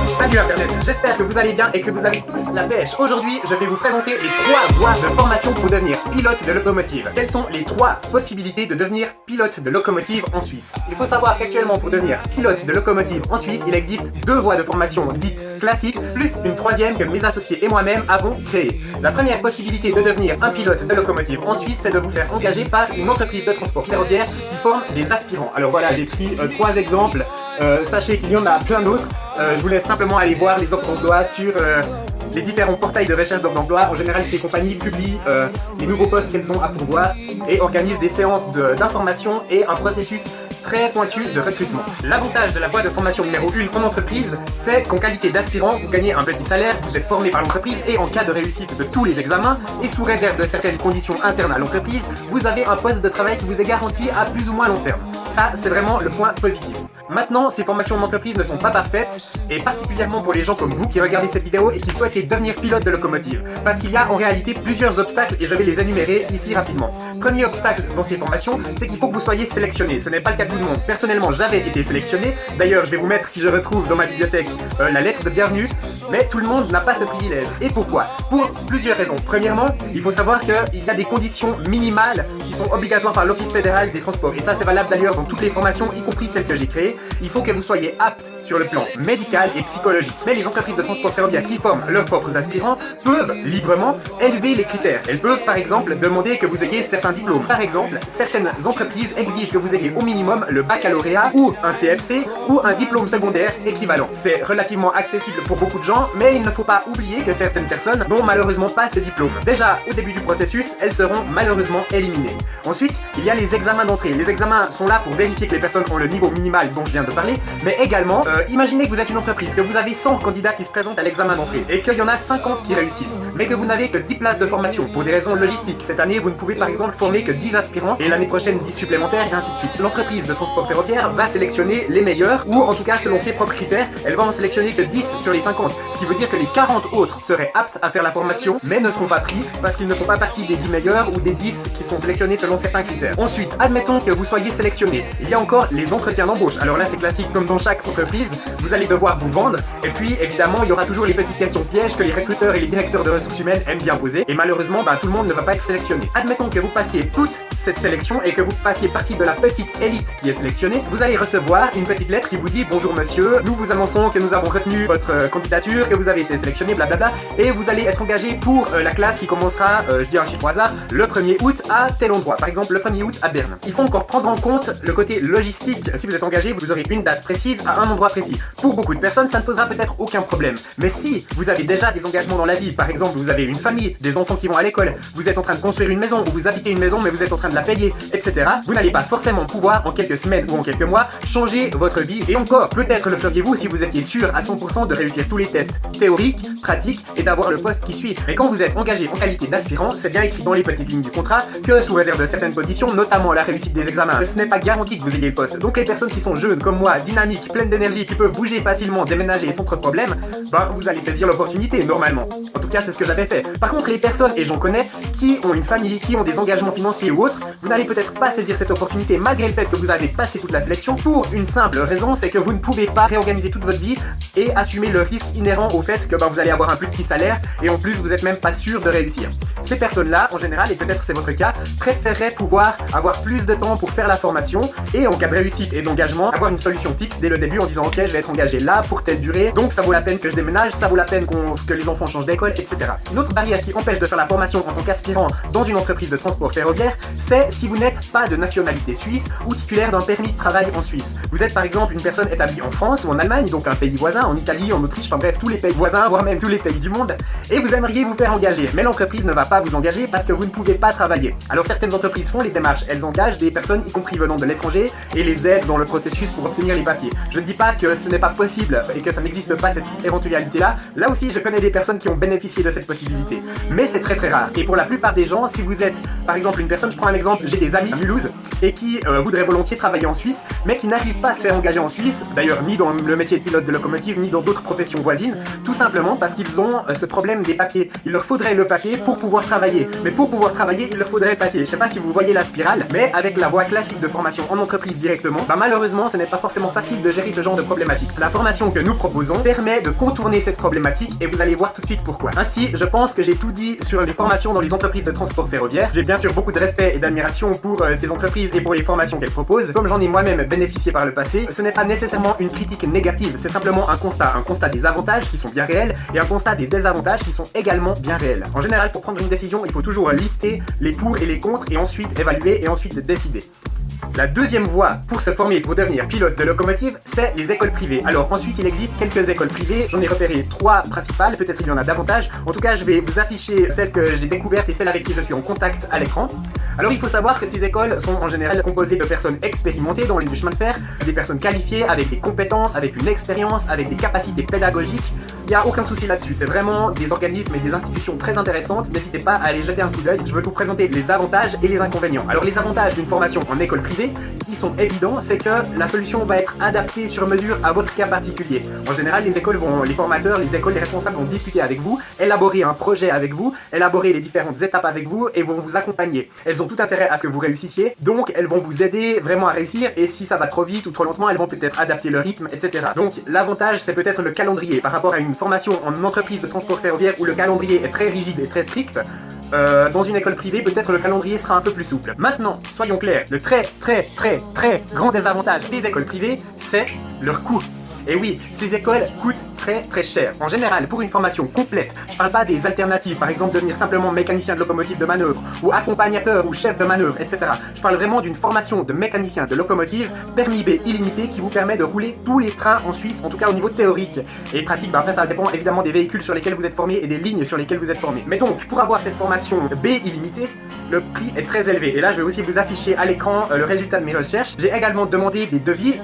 Salut Internet, j'espère que vous allez bien et que vous avez tous la pêche. Aujourd'hui, je vais vous présenter les 3 voies de formation pour devenir pilote de locomotive. Quelles sont les 3 possibilités de devenir pilote de locomotive en Suisse? Il faut savoir qu'actuellement, pour devenir pilote de locomotive en Suisse, il existe 2 voies de formation dites classiques, plus une 3e que mes associés et moi-même avons créée. La première possibilité de devenir un pilote de locomotive en Suisse, c'est de vous faire engager par une entreprise de transport ferroviaire qui forme des aspirants. Alors voilà, j'ai pris 3 exemples. Sachez qu'il y en a plein d'autres. Je vous laisse simplement aller voir les offres d'emploi sur les différents portails de recherche d'offres d'emploi. En général, ces compagnies publient les nouveaux postes qu'elles ont à pourvoir et organisent des séances d'information et un processus très pointu de recrutement. L'avantage de la voie de formation numéro 1 en entreprise, c'est qu'en qualité d'aspirant, vous gagnez un petit salaire, vous êtes formé par l'entreprise et en cas de réussite de tous les examens et sous réserve de certaines conditions internes à l'entreprise, vous avez un poste de travail qui vous est garanti à plus ou moins long terme. Ça, c'est vraiment le point positif. Maintenant, ces formations d'entreprise ne sont pas parfaites, et particulièrement pour les gens comme vous qui regardez cette vidéo et qui souhaitez devenir pilote de locomotive. Parce qu'il y a en réalité plusieurs obstacles et je vais les énumérer ici rapidement. Premier obstacle dans ces formations, c'est qu'il faut que vous soyez sélectionné. Ce n'est pas le cas de tout le monde. Personnellement, j'avais été sélectionné. D'ailleurs, je vais vous mettre, si je retrouve dans ma bibliothèque, la lettre de bienvenue. Mais tout le monde n'a pas ce privilège. Et pourquoi? Pour plusieurs raisons. Premièrement, il faut savoir qu'il y a des conditions minimales qui sont obligatoires par l'Office fédéral des transports. Et ça, c'est valable d'ailleurs dans toutes les formations, y compris celles que j'ai créées. Il faut que vous soyez apte sur le plan médical et psychologique. Mais les entreprises de transport ferroviaire qui forment leurs propres aspirants peuvent librement élever les critères. Elles peuvent par exemple demander que vous ayez certains diplômes. Par exemple, certaines entreprises exigent que vous ayez au minimum le baccalauréat ou un CFC ou un diplôme secondaire équivalent. C'est relativement accessible pour beaucoup de gens, mais il ne faut pas oublier que certaines personnes n'ont malheureusement pas ce diplôme. Déjà, au début du processus, elles seront malheureusement éliminées. Ensuite, il y a les examens d'entrée. Les examens sont là pour vérifier que les personnes ont le niveau minimal dont je viens de parler, mais également, imaginez que vous êtes une entreprise, que vous avez 100 candidats qui se présentent à l'examen d'entrée et qu'il y en a 50 qui réussissent, mais que vous n'avez que 10 places de formation pour des raisons logistiques. Cette année, vous ne pouvez par exemple former que 10 aspirants et l'année prochaine 10 supplémentaires et ainsi de suite. L'entreprise de transport ferroviaire va sélectionner les meilleurs, ou en tout cas selon ses propres critères, elle va en sélectionner que 10 sur les 50, ce qui veut dire que les 40 autres seraient aptes à faire la formation, mais ne seront pas pris parce qu'ils ne font pas partie des 10 meilleurs ou des 10 qui sont sélectionnés selon certains critères. Ensuite, admettons que vous soyez sélectionné. Il y a encore les entretiens d'embauche. Alors là, c'est classique comme dans chaque entreprise, vous allez devoir vous vendre et puis évidemment il y aura toujours les petites questions pièges que les recruteurs et les directeurs de ressources humaines aiment bien poser et malheureusement tout le monde ne va pas être sélectionné. Admettons que vous passiez toute cette sélection et que vous fassiez partie de la petite élite qui est sélectionnée, vous allez recevoir une petite lettre qui vous dit: bonjour monsieur, nous vous annonçons que nous avons retenu votre candidature, que vous avez été sélectionné, blablabla, et vous allez être engagé pour la classe qui commencera, je dis un chiffre au hasard, le 1er août à tel endroit, par exemple le 1er août à Berne. Il faut encore prendre en compte le côté logistique. Si vous êtes engagé, vous aurez une date précise à un endroit précis. Pour beaucoup de personnes, ça ne posera peut-être aucun problème. Mais si vous avez déjà des engagements dans la vie, par exemple vous avez une famille, des enfants qui vont à l'école, vous êtes en train de construire une maison ou vous habitez une maison mais vous êtes en train de la payer, etc., vous n'allez pas forcément pouvoir en quelques semaines ou en quelques mois changer votre vie. Et encore, peut-être le feriez-vous si vous étiez sûr à 100% de réussir tous les tests théoriques, pratiques et d'avoir le poste qui suit. Mais quand vous êtes engagé en qualité d'aspirant, c'est bien écrit dans les petites lignes du contrat que sous réserve de certaines conditions, notamment la réussite des examens, ce n'est pas garanti que vous ayez le poste. Donc les personnes qui sont jeunes comme moi, dynamiques, pleines d'énergie, qui peuvent bouger facilement, déménager sans trop de problème, vous allez saisir l'opportunité normalement. En tout cas, c'est ce que j'avais fait. Par contre, les personnes, et j'en connais, qui ont une famille, qui ont des engagements financiers ou autres, vous n'allez peut-être pas saisir cette opportunité malgré le fait que vous avez passé toute la sélection pour une simple raison, c'est que vous ne pouvez pas réorganiser toute votre vie et assumer le risque inhérent au fait que vous allez avoir un plus petit salaire et en plus vous n'êtes même pas sûr de réussir. Ces personnes-là, en général, et peut-être c'est votre cas, préféreraient pouvoir avoir plus de temps pour faire la formation et en cas de réussite et d'engagement, avoir une solution fixe dès le début en disant: ok, je vais être engagé là pour telle durée, donc ça vaut la peine que je déménage, ça vaut la peine que les enfants changent d'école, etc. Une autre barrière qui empêche de faire la formation en tant qu'aspirant dans une entreprise de transport ferroviaire, c'est si vous n'êtes pas de nationalité suisse ou titulaire d'un permis de travail en Suisse. Vous êtes par exemple une personne établie en France ou en Allemagne, donc un pays voisin, en Italie, en Autriche, enfin bref, tous les pays voisins, voire même tous les pays du monde, et vous aimeriez vous faire engager, mais l'entreprise ne va pas vous engager parce que vous ne pouvez pas travailler. Alors certaines entreprises font les démarches, elles engagent des personnes, y compris venant de l'étranger, et les aident dans le processus pour obtenir les papiers. Je ne dis pas que ce n'est pas possible et que ça n'existe pas cette éventualité-là. Là aussi, je connais des personnes qui ont bénéficié de cette possibilité. Mais c'est très très rare. Et pour la plupart des gens, si vous êtes, par exemple, une personne, je prends un exemple, j'ai des amis à Mulhouse, et qui voudraient volontiers travailler en Suisse, mais qui n'arrivent pas à se faire engager en Suisse, d'ailleurs ni dans le métier de pilote de locomotive, ni dans d'autres professions voisines, tout simplement parce qu'ils ont ce problème des papiers. Il leur faudrait le papier pour pouvoir travailler, mais pour pouvoir travailler, il leur faudrait le papier. Je sais pas si vous voyez la spirale, mais avec la voie classique de formation en entreprise directement, malheureusement ce n'est pas forcément facile de gérer ce genre de problématique. La formation que nous proposons permet de contourner cette problématique et vous allez voir tout de suite pourquoi. Ainsi, je pense que j'ai tout dit sur les formations dans les entreprises de transport ferroviaire. J'ai bien sûr beaucoup de respect et d'admiration pour ces entreprises et pour les formations qu'elles proposent. Comme j'en ai moi-même bénéficié par le passé, ce n'est pas nécessairement une critique négative, c'est simplement un constat des avantages qui sont bien réels et un constat des désavantages qui sont également bien réels. En général, pour prendre une décision, il faut toujours lister les pour et les contre et ensuite évaluer et ensuite décider. La deuxième voie pour se former pour devenir pilote de locomotive, c'est les écoles privées. Alors en Suisse, il existe quelques écoles privées, j'en ai repéré 3 principales, peut-être il y en a davantage. En tout cas, je vais vous afficher celles que j'ai découvertes et celles avec qui je suis en contact à l'écran. Alors il faut savoir que ces écoles sont en général composées de personnes expérimentées dans le chemin de fer, des personnes qualifiées, avec des compétences, avec une expérience, avec des capacités pédagogiques. Il n'y a aucun souci là-dessus, c'est vraiment des organismes et des institutions très intéressantes. N'hésitez pas à aller jeter un coup d'œil, je vais vous présenter les avantages et les inconvénients. Alors les avantages d'une formation en école privée, qui sont évidents, c'est que la solution va être adaptée sur mesure à votre cas particulier. En général, les formateurs, les responsables vont discuter avec vous, élaborer un projet avec vous, élaborer les différentes étapes avec vous et vont vous accompagner. Elles ont tout intérêt à ce que vous réussissiez, donc elles vont vous aider vraiment à réussir et si ça va trop vite ou trop lentement, elles vont peut-être adapter le rythme, etc. Donc l'avantage, c'est peut-être le calendrier par rapport à une formation en entreprise de transport ferroviaire où le calendrier est très rigide et très strict. Dans une école privée, peut-être le calendrier sera un peu plus souple. Maintenant, soyons clairs, le très grand désavantage des écoles privées, c'est leur coût. Et oui, ces écoles coûtent très cher. En général, pour une formation complète, je parle pas des alternatives, par exemple devenir simplement mécanicien de locomotive de manœuvre, ou accompagnateur ou chef de manœuvre, etc. Je parle vraiment d'une formation de mécanicien de locomotive, permis B illimité, qui vous permet de rouler tous les trains en Suisse, en tout cas au niveau théorique. Et pratique, après ça dépend évidemment des véhicules sur lesquels vous êtes formé et des lignes sur lesquelles vous êtes formé. Mais donc, pour avoir cette formation B illimitée, le prix est très élevé. Et là, je vais aussi vous afficher à l'écran le résultat de mes recherches. J'ai également demandé des devis,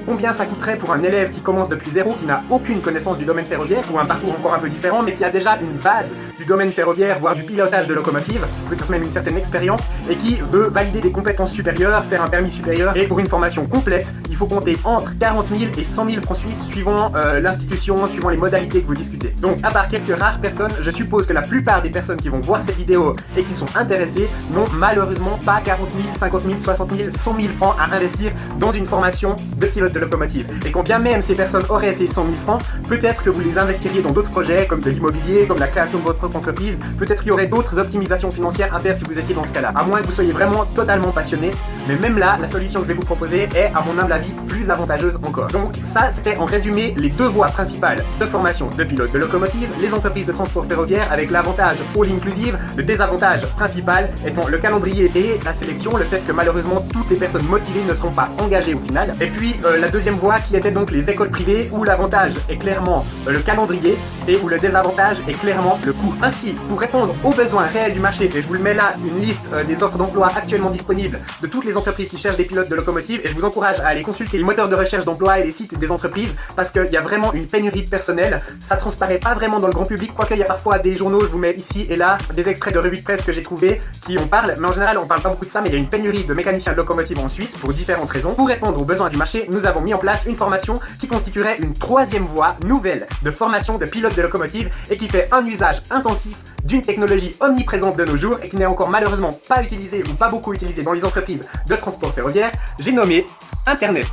combien ça coûterait pour un élève qui commence depuis zéro, qui n'a aucune connaissance du domaine ferroviaire, ou un parcours encore un peu différent, mais qui a déjà une base du domaine ferroviaire, voire du pilotage de locomotive, peut-être même une certaine expérience, et qui veut valider des compétences supérieures, faire un permis supérieur. Et pour une formation complète, il faut compter entre 40 000 et 100 000 francs suisses, suivant l'institution, suivant les modalités que vous discutez. Donc, à part quelques rares personnes, je suppose que la plupart des personnes qui vont voir cette vidéo et qui sont intéressées n'ont malheureusement pas 40 000, 50 000, 60 000, 100 000 francs à investir dans une formation de pilote de locomotive. Et quand bien même ces personnes auraient ces 100 000 francs, peut-être que vous les investiriez dans d'autres projets comme de l'immobilier, comme la création de votre propre entreprise. Peut-être qu'il y aurait d'autres optimisations financières à faire si vous étiez dans ce cas-là. À moins que vous soyez vraiment totalement passionné. Mais même là, la solution que je vais vous proposer est, à mon humble avis, plus avantageuse encore. Donc ça, c'était en résumé les deux voies principales de formation de pilote de locomotive, les entreprises de transport ferroviaire avec l'avantage all inclusive, le désavantage principal étant le calendrier et la sélection, le fait que malheureusement toutes les personnes motivées ne seront pas engagées au final. Et puis la deuxième voie qui était donc les écoles privées où l'avantage est clairement le calendrier et où le désavantage est clairement le coût. Ainsi, pour répondre aux besoins réels du marché, et je vous le mets là, une liste des offres d'emploi actuellement disponibles de toutes les entreprises qui cherchent des pilotes de locomotive, et je vous encourage à aller consulter les moteurs de recherche d'emploi et les sites des entreprises parce qu'il y a vraiment une pénurie de personnel. Ça transparaît pas vraiment dans le grand public, quoique il y a parfois des journaux, je vous mets ici et là des extraits de revues de presse que j'ai trouvés qui en parlent, mais en général on parle pas beaucoup de ça, mais il y a une pénurie de mécaniciens de locomotive en Suisse pour différentes raisons. Pour répondre aux besoins du marché, nous avons mis en place une formation qui constituerait une troisième voie nouvelle de formation de pilote de locomotive et qui fait un usage intensif d'une technologie omniprésente de nos jours et qui n'est encore malheureusement pas utilisée ou pas beaucoup utilisée dans les entreprises de transport ferroviaire. J'ai nommé Internet.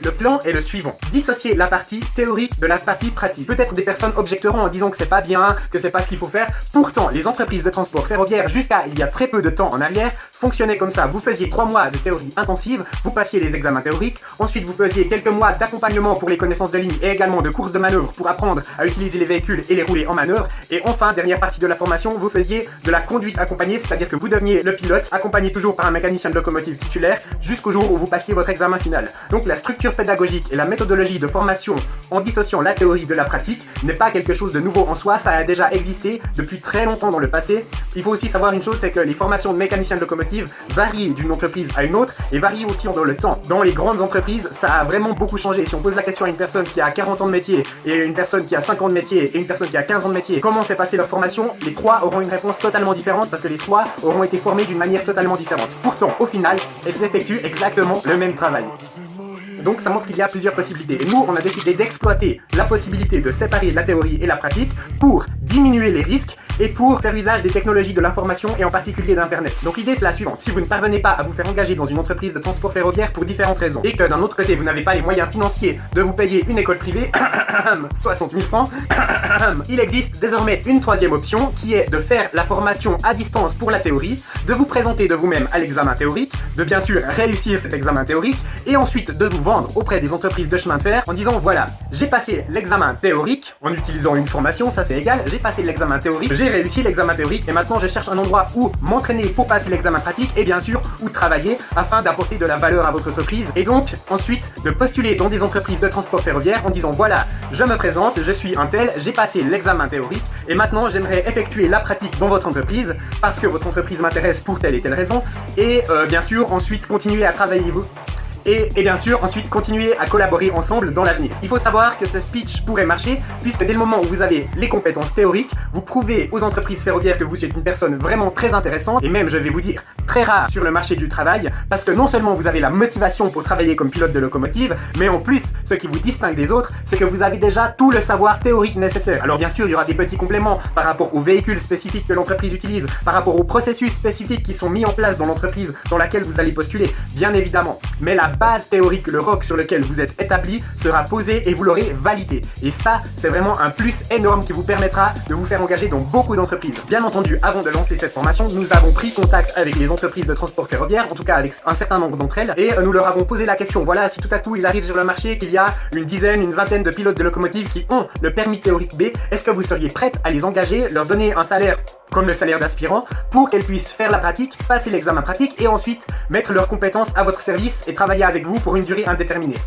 Le plan est le suivant. Dissocier la partie théorique de la partie pratique. Peut-être des personnes objecteront en disant que c'est pas bien, que c'est pas ce qu'il faut faire. Pourtant, les entreprises de transport ferroviaire, jusqu'à il y a très peu de temps en arrière, fonctionnaient comme ça. Vous faisiez 3 mois de théorie intensive, vous passiez les examens théoriques, ensuite vous faisiez quelques mois d'accompagnement pour les connaissances de ligne et également de courses de manœuvre pour apprendre à utiliser les véhicules et les rouler en manœuvre. Et enfin, dernière partie de la formation, vous faisiez de la conduite accompagnée, c'est-à-dire que vous deveniez le pilote, accompagné toujours par un mécanicien de locomotive titulaire, jusqu'au jour où vous passiez votre examen final. Donc la structure structure pédagogique et la méthodologie de formation en dissociant la théorie de la pratique n'est pas quelque chose de nouveau en soi, ça a déjà existé depuis très longtemps dans le passé. Il faut aussi savoir une chose, c'est que les formations de mécaniciens de locomotive varient d'une entreprise à une autre et varient aussi dans le temps. Dans les grandes entreprises, ça a vraiment beaucoup changé. Si on pose la question à une personne qui a 40 ans de métier et une personne qui a 5 ans de métier et une personne qui a 15 ans de métier, comment s'est passée leur formation, les trois auront une réponse totalement différente parce que les trois auront été formés d'une manière totalement différente. Pourtant, au final, elles effectuent exactement le même travail. Donc ça montre qu'il y a plusieurs possibilités. Et nous, on a décidé d'exploiter la possibilité de séparer la théorie et la pratique pour diminuer les risques et pour faire usage des technologies de l'information et en particulier d'Internet. Donc l'idée c'est la suivante, si vous ne parvenez pas à vous faire engager dans une entreprise de transport ferroviaire pour différentes raisons et que d'un autre côté vous n'avez pas les moyens financiers de vous payer une école privée, 60 000 francs, il existe désormais une troisième option qui est de faire la formation à distance pour la théorie, de vous présenter de vous-même à l'examen théorique, de bien sûr réussir cet examen théorique et ensuite de vous vendre auprès des entreprises de chemin de fer en disant voilà, j'ai passé l'examen théorique en utilisant une formation, ça c'est égal, j'ai passé l'examen théorique, j'ai réussi l'examen théorique et maintenant je cherche un endroit où m'entraîner pour passer l'examen pratique et bien sûr où travailler afin d'apporter de la valeur à votre entreprise et donc ensuite de postuler dans des entreprises de transport ferroviaire en disant voilà, je me présente, je suis un tel, j'ai passé l'examen théorique et maintenant j'aimerais effectuer la pratique dans votre entreprise parce que votre entreprise m'intéresse pour telle et telle raison et bien sûr ensuite continuer à travailler vous. Et bien sûr, ensuite, continuer à collaborer ensemble dans l'avenir. Il faut savoir que ce speech pourrait marcher, puisque dès le moment où vous avez les compétences théoriques, vous prouvez aux entreprises ferroviaires que vous êtes une personne vraiment très intéressante, et même, je vais vous dire, très rare sur le marché du travail, parce que non seulement vous avez la motivation pour travailler comme pilote de locomotive, mais en plus, ce qui vous distingue des autres, c'est que vous avez déjà tout le savoir théorique nécessaire. Alors bien sûr, il y aura des petits compléments par rapport aux véhicules spécifiques que l'entreprise utilise, par rapport aux processus spécifiques qui sont mis en place dans l'entreprise dans laquelle vous allez postuler, bien évidemment. Mais la base théorique, le roc sur lequel vous êtes établi, sera posé et vous l'aurez validé. Et ça, c'est vraiment un plus énorme qui vous permettra de vous faire engager dans beaucoup d'entreprises. Bien entendu, avant de lancer cette formation, nous avons pris contact avec les entreprises de transport ferroviaire, en tout cas avec un certain nombre d'entre elles, et nous leur avons posé la question, voilà, si tout à coup il arrive sur le marché qu'il y a une dizaine, une vingtaine de pilotes de locomotives qui ont le permis théorique B, est-ce que vous seriez prête à les engager, leur donner un salaire comme le salaire d'aspirant, pour qu'elles puissent faire la pratique, passer l'examen pratique et ensuite mettre leurs compétences à votre service et travailler avec vous pour une durée indéterminée.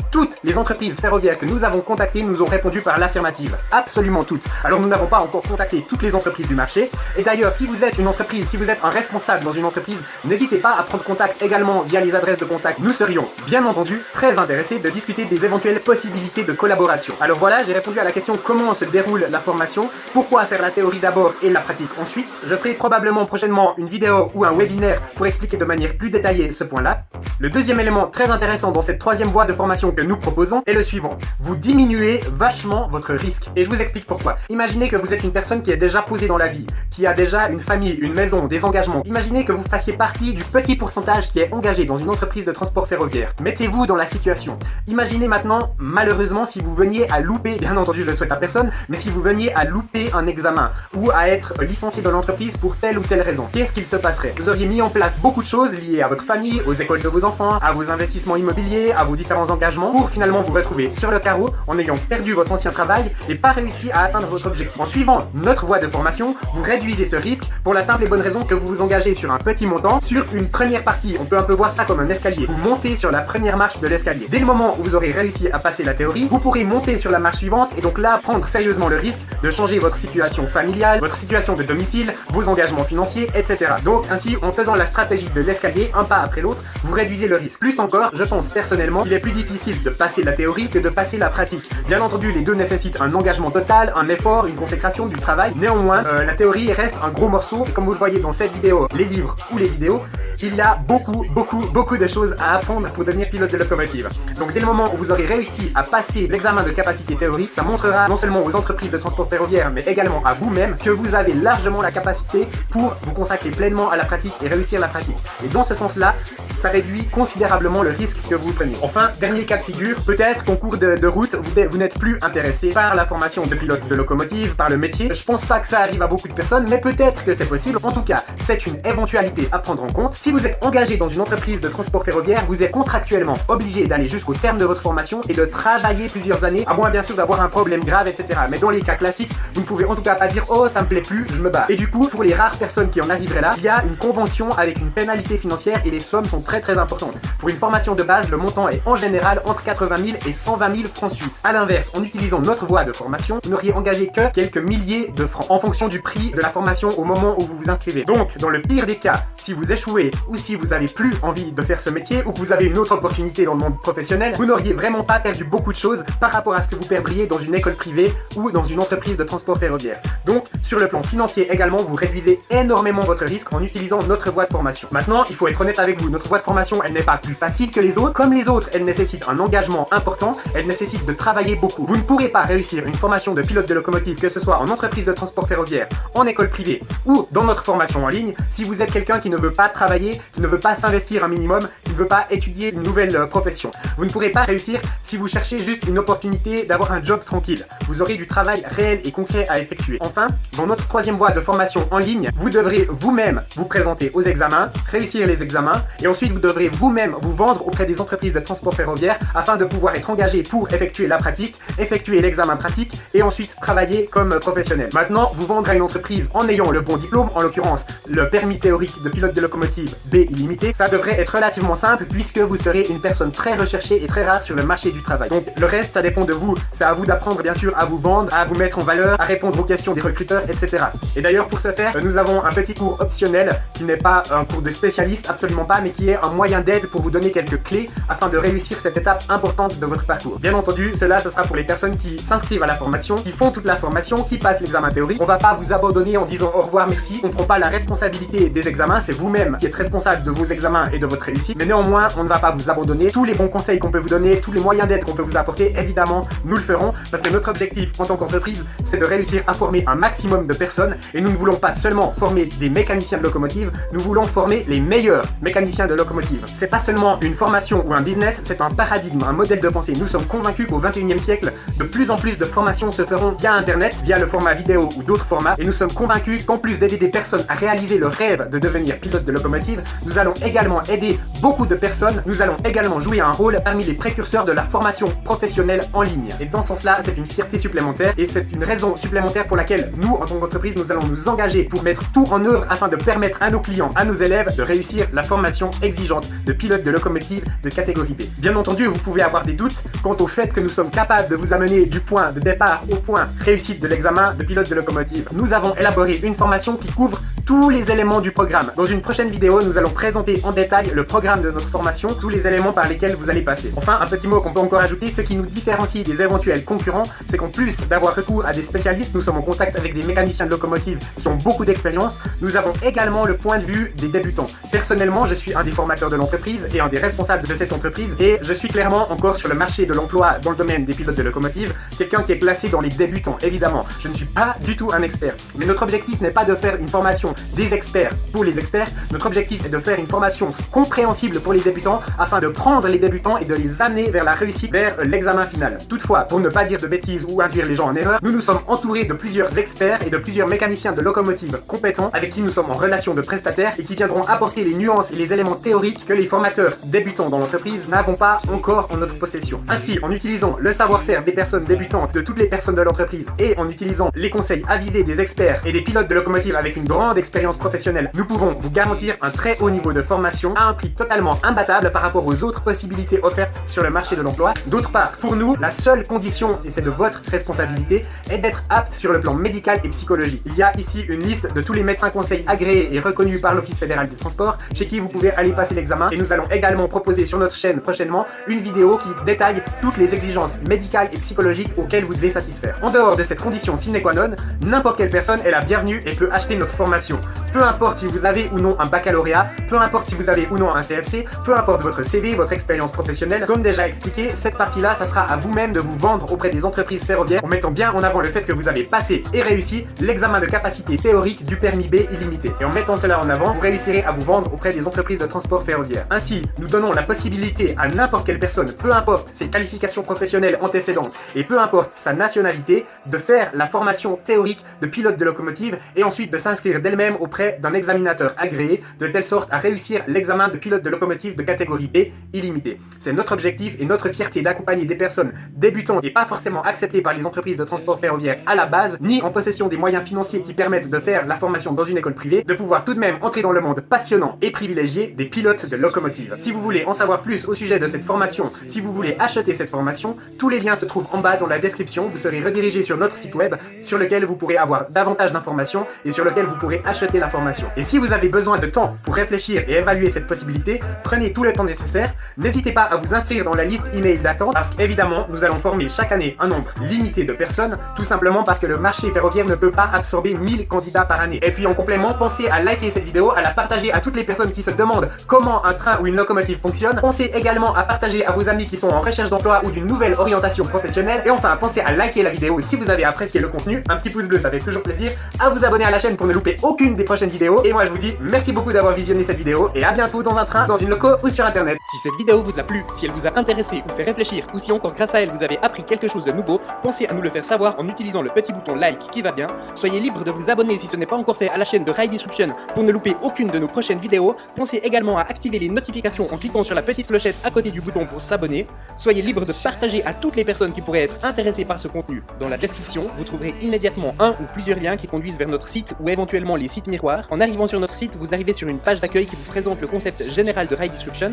Toutes les entreprises ferroviaires que nous avons contactées nous ont répondu par l'affirmative. Absolument toutes. Alors nous n'avons pas encore contacté toutes les entreprises du marché. Et d'ailleurs, si vous êtes une entreprise, si vous êtes un responsable dans une entreprise, n'hésitez pas à prendre contact également via les adresses de contact. Nous serions, bien entendu, très intéressés de discuter des éventuelles possibilités de collaboration. Alors voilà, j'ai répondu à la question comment se déroule la formation, pourquoi faire la théorie d'abord et la pratique ensuite. Je ferai probablement prochainement une vidéo ou un webinaire pour expliquer de manière plus détaillée ce point-là. Le deuxième élément très intéressant dans cette troisième voie de formation que nous proposons est le suivant. Vous diminuez vachement votre risque. Et je vous explique pourquoi. Imaginez que vous êtes une personne qui est déjà posée dans la vie, qui a déjà une famille, une maison, des engagements. Imaginez que vous fassiez partie du petit pourcentage qui est engagé dans une entreprise de transport ferroviaire. Mettez-vous dans la situation. Imaginez maintenant, malheureusement, si vous veniez à louper, bien entendu je le souhaite à personne, mais si vous veniez à louper un examen ou à être licencié de l'entreprise pour telle ou telle raison, qu'est-ce qu'il se passerait? Vous auriez mis en place beaucoup de choses liées à votre famille, aux écoles de vos enfants, à vos investissements immobiliers, à vos différents engagements, pour finalement vous retrouver sur le carreau en ayant perdu votre ancien travail et pas réussi à atteindre votre objectif. En suivant notre voie de formation, vous réduisez ce risque pour la simple et bonne raison que vous vous engagez sur un petit montant, sur une première partie. On peut un peu voir ça comme un escalier. Vous montez sur la première marche de l'escalier. Dès le moment où vous aurez réussi à passer la théorie, vous pourrez monter sur la marche suivante et donc là prendre sérieusement le risque de changer votre situation familiale, votre situation de domicile, vos engagements financiers, etc. Donc ainsi, en faisant la stratégie de l'escalier, un pas après l'autre, vous réduisez le risque. Plus encore, je pense personnellement qu'il est plus difficile de passer la théorie que de passer la pratique. Bien entendu, les deux nécessitent un engagement total, un effort, une consécration du travail. Néanmoins, la théorie reste un gros morceau et comme vous le voyez dans cette vidéo, les livres ou les vidéos, il y a beaucoup de choses à apprendre pour devenir pilote de locomotive. Donc dès le moment où vous aurez réussi à passer l'examen de capacité théorique, ça montrera non seulement aux entreprises de transport ferroviaire, mais également à vous-même que vous avez largement la capacité pour vous consacrer pleinement à la pratique et réussir la pratique. Et dans ce sens-là, ça réduit considérablement le risque que vous prenez. Enfin, dernier cas de figure, peut-être qu'en cours de route, vous n'êtes plus intéressé par la formation de pilote de locomotive, par le métier. Je pense pas que ça arrive à beaucoup de personnes, mais peut-être que c'est possible. En tout cas, c'est une éventualité à prendre en compte. Si vous êtes engagé dans une entreprise de transport ferroviaire, vous êtes contractuellement obligé d'aller jusqu'au terme de votre formation et de travailler plusieurs années, à moins bien sûr d'avoir un problème grave, etc. Mais dans les cas classiques, vous ne pouvez en tout cas pas dire « Oh, ça me plaît plus, je me bats ». Et du coup, pour les rares personnes qui en arriveraient là, il y a une convention avec une pénalité financière et les sommes sont très importantes. Pour une formation de base, le montant est en général entre 80 000 et 120 000 francs suisses. A l'inverse, en utilisant notre voie de formation, vous n'auriez engagé que quelques milliers de francs en fonction du prix de la formation au moment où vous vous inscrivez. Donc, dans le pire des cas, si vous échouez ou si vous avez plus envie de faire ce métier ou que vous avez une autre opportunité dans le monde professionnel, vous n'auriez vraiment pas perdu beaucoup de choses par rapport à ce que vous perdriez dans une école privée ou dans une entreprise de transport ferroviaire. Donc, sur le plan financier également, vous réduisez énormément votre risque en utilisant notre voie de formation. Maintenant, il faut être honnête avec vous, notre voie de formation, elle n'est pas plus facile que les autres. Comme les autres, elle nécessite un engagement important, elle nécessite de travailler beaucoup. Vous ne pourrez pas réussir une formation de pilote de locomotive, que ce soit en entreprise de transport ferroviaire, en école privée ou dans notre formation en ligne, si vous êtes quelqu'un qui ne veut pas travailler, qui ne veut pas s'investir un minimum, qui ne veut pas étudier une nouvelle profession. Vous ne pourrez pas réussir si vous cherchez juste une opportunité d'avoir un job tranquille. Vous aurez du travail réel et concret à effectuer. Enfin, dans notre troisième voie de formation en ligne, vous devrez vous-même vous présenter aux examens, réussir les examens et ensuite vous devrez vous-même vous vendre auprès des entreprises de transport ferroviaire afin de pouvoir être engagé pour effectuer la pratique, effectuer l'examen pratique et ensuite travailler comme professionnel. Maintenant, vous vendre à une entreprise en ayant le bon diplôme, en l'occurrence le permis théorique de pilote de locomotive B illimité, ça devrait être relativement simple puisque vous serez une personne très recherchée et très rare sur le marché du travail. Donc le reste, ça dépend de vous. C'est à vous d'apprendre bien sûr à vous vendre, à vous mettre en valeur, à répondre aux questions des recruteurs, etc. Et d'ailleurs pour ce faire, nous avons un petit cours optionnel qui n'est pas un cours de spécialiste, absolument pas, mais qui est un moyen d'aide pour vous donner quelques clés afin de réussir cette étape importante de votre parcours. Bien entendu, cela, ce sera pour les personnes qui s'inscrivent à la formation, qui font toute la formation, qui passent l'examen théorique. On va pas vous abandonner en disant au revoir, merci. On ne prend pas la responsabilité des examens, c'est vous-même qui êtes responsable de vos examens et de votre réussite. Mais néanmoins, on ne va pas vous abandonner. Tous les bons conseils qu'on peut vous donner, tous les moyens d'aide qu'on peut vous apporter, évidemment, nous le ferons parce que notre objectif en tant qu'entreprise, c'est de réussir à former un maximum de personnes et nous ne voulons pas seulement former des mécaniciens de locomotive, nous voulons former les meilleurs mécaniciens de locomotive. C'est pas seulement une formation ou un business, c'est un paradigme, un modèle de pensée. Nous sommes convaincus qu'au 21e siècle, de plus en plus de formations se feront via Internet, via le format vidéo ou d'autres formats et nous sommes convaincus qu'en plus d'aider des personnes à réaliser le rêve de devenir pilote de locomotive, nous allons également aider beaucoup de personnes, nous allons également jouer un rôle parmi les précurseurs de la formation professionnelle en ligne. Et dans ce sens-là, c'est une fierté supplémentaire et c'est une raison supplémentaire pour laquelle nous, en tant qu'entreprise, nous allons nous engager pour mettre tout en œuvre afin de permettre à nos clients, à nos élèves de réussir la formation exigeante de pilote de locomotive de catégorie B. Bien entendu, vous pouvez avoir des doutes quant au fait que nous sommes capables de vous amener du point de départ au point réussite de l'examen de pilote de locomotive. Nous avons élaboré une formation qui couvre tous les éléments du programme. Dans une prochaine vidéo, nous allons présenter en détail le programme de notre formation, tous les éléments par lesquels vous allez passer. Enfin, un petit mot qu'on peut encore ajouter, ce qui nous différencie des éventuels concurrents, c'est qu'en plus d'avoir recours à des spécialistes, nous sommes en contact avec des mécaniciens de locomotive qui ont beaucoup d'expérience, nous avons également le point de vue des débutants. Personnellement, je suis un des formateurs de l'entreprise et un des responsables de cette entreprise et je suis clairement encore sur le marché de l'emploi dans le domaine des pilotes de locomotive, quelqu'un qui est classé dans les débutants, évidemment. Je ne suis pas du tout un expert. Mais notre objectif n'est pas de faire une formation des experts pour les experts, notre objectif est de faire une formation compréhensible pour les débutants afin de prendre les débutants et de les amener vers la réussite, vers l'examen final. Toutefois, pour ne pas dire de bêtises ou induire les gens en erreur, nous nous sommes entourés de plusieurs experts et de plusieurs mécaniciens de locomotive compétents avec qui nous sommes en relation de prestataires et qui viendront apporter les nuances et les éléments théoriques que les formateurs débutants dans l'entreprise n'avons pas encore en notre possession. Ainsi, en utilisant le savoir-faire des personnes débutantes, de toutes les personnes de l'entreprise et en utilisant les conseils avisés des experts et des pilotes de locomotive avec une grande expérience professionnelle, nous pouvons vous garantir un très haut niveau de formation à un prix totalement imbattable par rapport aux autres possibilités offertes sur le marché de l'emploi. D'autre part, pour nous, la seule condition, et c'est de votre responsabilité, est d'être apte sur le plan médical et psychologique. Il y a ici une liste de tous les médecins conseils agréés et reconnus par l'Office fédéral du transport, chez qui vous pouvez aller passer l'examen et nous allons également proposer sur notre chaîne prochainement une vidéo qui détaille toutes les exigences médicales et psychologiques auxquelles vous devez satisfaire. En dehors de cette condition sine qua non, n'importe quelle personne est la bienvenue et peut acheter notre formation. Peu importe si vous avez ou non un baccalauréat, peu importe si vous avez ou non un CFC, peu importe votre CV, votre expérience professionnelle, comme déjà expliqué, cette partie-là, ça sera à vous-même de vous vendre auprès des entreprises ferroviaires en mettant bien en avant le fait que vous avez passé et réussi l'examen de capacité théorique du permis B illimité. Et en mettant cela en avant, vous réussirez à vous vendre auprès des entreprises de transport ferroviaire. Ainsi, nous donnons la possibilité à n'importe quelle personne, peu importe ses qualifications professionnelles antécédentes et peu importe sa nationalité, de faire la formation théorique de pilote de locomotive et ensuite de s'inscrire d'elle-même auprès auprès d'un examinateur agréé, de telle sorte à réussir l'examen de pilote de locomotive de catégorie B illimité. C'est notre objectif et notre fierté d'accompagner des personnes débutantes et pas forcément acceptées par les entreprises de transport ferroviaire à la base, ni en possession des moyens financiers qui permettent de faire la formation dans une école privée, de pouvoir tout de même entrer dans le monde passionnant et privilégié des pilotes de locomotive. Si vous voulez en savoir plus au sujet de cette formation, si vous voulez acheter cette formation, tous les liens se trouvent en bas dans la description. Vous serez redirigé sur notre site web sur lequel vous pourrez avoir davantage d'informations et sur lequel vous pourrez acheter la formation. Et si vous avez besoin de temps pour réfléchir et évaluer cette possibilité, prenez tout le temps nécessaire. N'hésitez pas à vous inscrire dans la liste email d'attente parce qu'évidemment, nous allons former chaque année un nombre limité de personnes, tout simplement parce que le marché ferroviaire ne peut pas absorber 1000 candidats par année. Et puis en complément, pensez à liker cette vidéo, à la partager à toutes les personnes qui se demandent comment un train ou une locomotive fonctionne. Pensez également à partager à vos amis qui sont en recherche d'emploi ou d'une nouvelle orientation professionnelle. Et enfin, pensez à liker la vidéo si vous avez apprécié le contenu. Un petit pouce bleu, ça fait toujours plaisir. À vous abonner à la chaîne pour ne louper aucune des prochaines vidéos. Et moi, je vous dis merci beaucoup d'avoir visionné cette vidéo et à bientôt dans un train, dans une loco ou sur internet. Si cette vidéo vous a plu, si elle vous a intéressé ou fait réfléchir, ou si encore grâce à elle vous avez appris quelque chose de nouveau, pensez à nous le faire savoir en utilisant le petit bouton like qui va bien. Soyez libre de vous abonner si ce n'est pas encore fait à la chaîne de Ride Disruption pour ne louper aucune de nos prochaines vidéos. Pensez également à activer les notifications en cliquant sur la petite clochette à côté du bouton pour s'abonner. Soyez libre de partager à toutes les personnes qui pourraient être intéressées par ce contenu. Dans la description, vous trouverez immédiatement un ou plusieurs liens qui conduisent vers notre site ou éventuellement les sites miroirs. En arrivant sur notre site, vous arrivez sur une page d'accueil qui vous présente le concept général de Ride Disruption.